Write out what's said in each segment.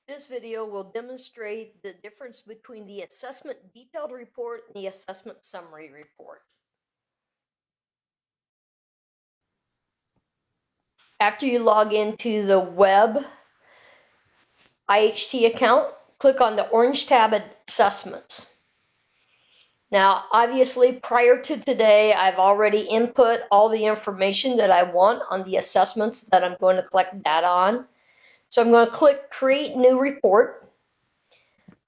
This video will demonstrate the difference between the assessment detailed report and the assessment summary report. After you log into the web IHT account, click on the orange tab at Assessments. Now, obviously, prior to today, I've already input all the information that I want on the assessments that I'm going to collect data on. So I'm going to click Create New Report.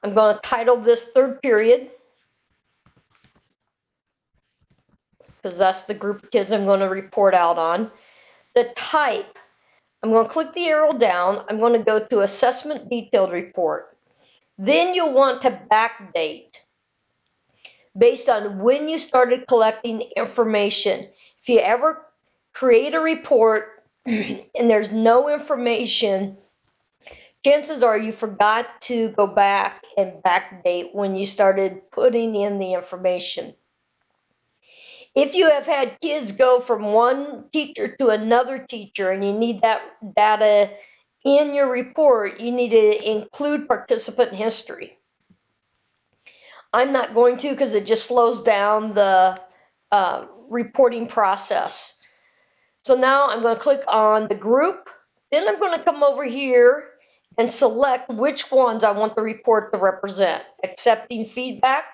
I'm going to title this third period, because that's the group of kids I'm going to report out on. The type, I'm going to click the arrow down. I'm going to go to Assessment Detailed Report. Then you'll want to backdate based on when you started collecting information. If you ever create a report and there's no information, chances are you forgot to go back and backdate when you started putting in the information. If you have had kids go from one teacher to another teacher and you need that data in your report, you need to include participant history. I'm not going to because it just slows down the reporting process. So now I'm going to click on the group. Then I'm going to come over here and select which ones I want the report to represent. Accepting feedback,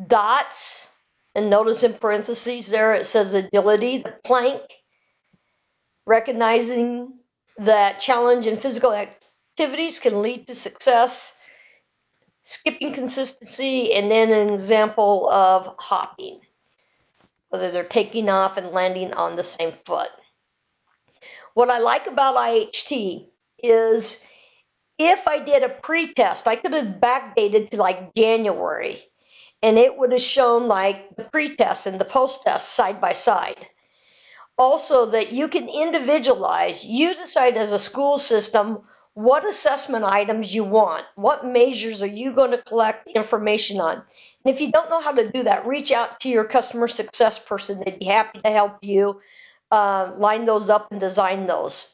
dots, and notice in parentheses there it says agility, the plank, recognizing that challenge and physical activities can lead to success, skipping consistency, and then an example of hopping, whether they're taking off and landing on the same foot. What I like about IHT is if I did a pre-test, I could have backdated to like January, and it would have shown like the pre-test and the post-test side by side. Also, that you can individualize. You decide as a school system what assessment items you want. What measures are you going to collect information on? And if you don't know how to do that, reach out to your customer success person. They'd be happy to help you line those up and design those.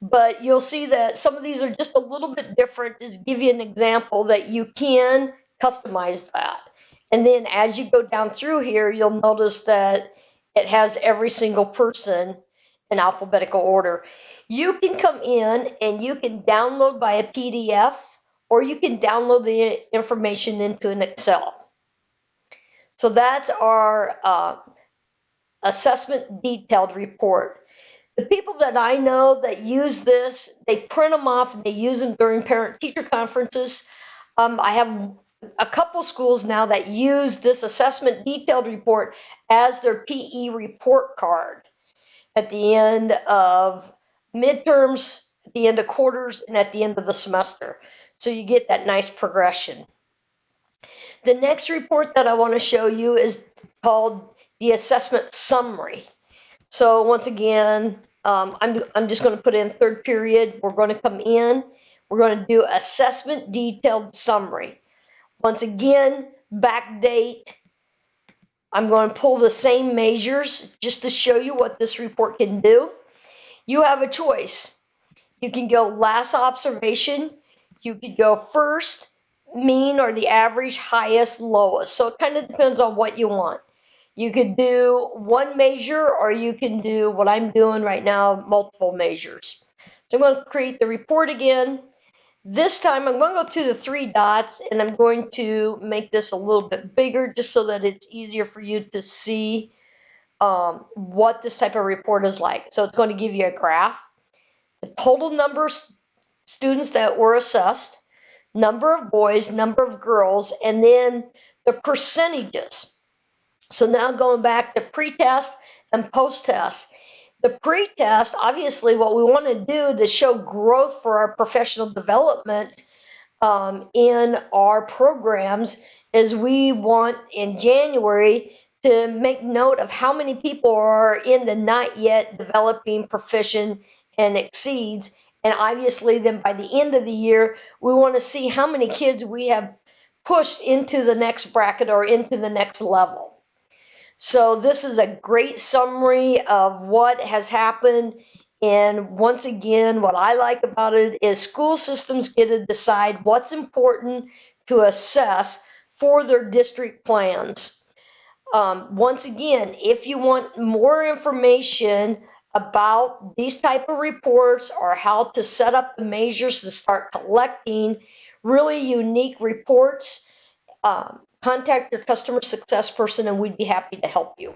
But you'll see that some of these are just a little bit different. Just to give you an example that you can customize that. And then as you go down through here, you'll notice that it has every single person in alphabetical order. You can come in and you can download by a PDF, or you can download the information into an Excel. So that's our assessment detailed report. The people that I know that use this, they print them off and they use them during parent-teacher conferences. I have a couple schools now that use this assessment detailed report as their PE report card at the end of midterms, at the end of quarters, and at the end of the semester. So you get that nice progression. The next report that I want to show you is called the assessment summary. So once again, I'm just going to put in third period. We're going to come in. We're going to do assessment detailed summary. Once again, backdate. I'm going to pull the same measures just to show you what this report can do. You have a choice. You can go last observation. You could go first, mean, or the average, highest, lowest. So it kind of depends on what you want. You could do one measure, or you can do what I'm doing right now, multiple measures. So I'm going to create the report again. This time I'm going to go to the three dots, and I'm going to make this a little bit bigger just so that it's easier for you to see what this type of report is like. So it's going to give you a graph, the total number of students that were assessed, number of boys, number of girls, and then the percentages. So now going back to pre-test and post-test. The pre-test, obviously what we want to do to show growth for our professional development in our programs is we want in January to make note of how many people are in the not yet developing, proficient, and exceeds. And obviously then by the end of the year, we want to see how many kids we have pushed into the next bracket or into the next level. So this is a great summary of what has happened And once again, what I like about it is school systems get to decide what's important to assess for their district plans. Once again, if you want more information about these type of reports or how to set up the measures to start collecting really unique reports, contact your customer success person and we'd be happy to help you.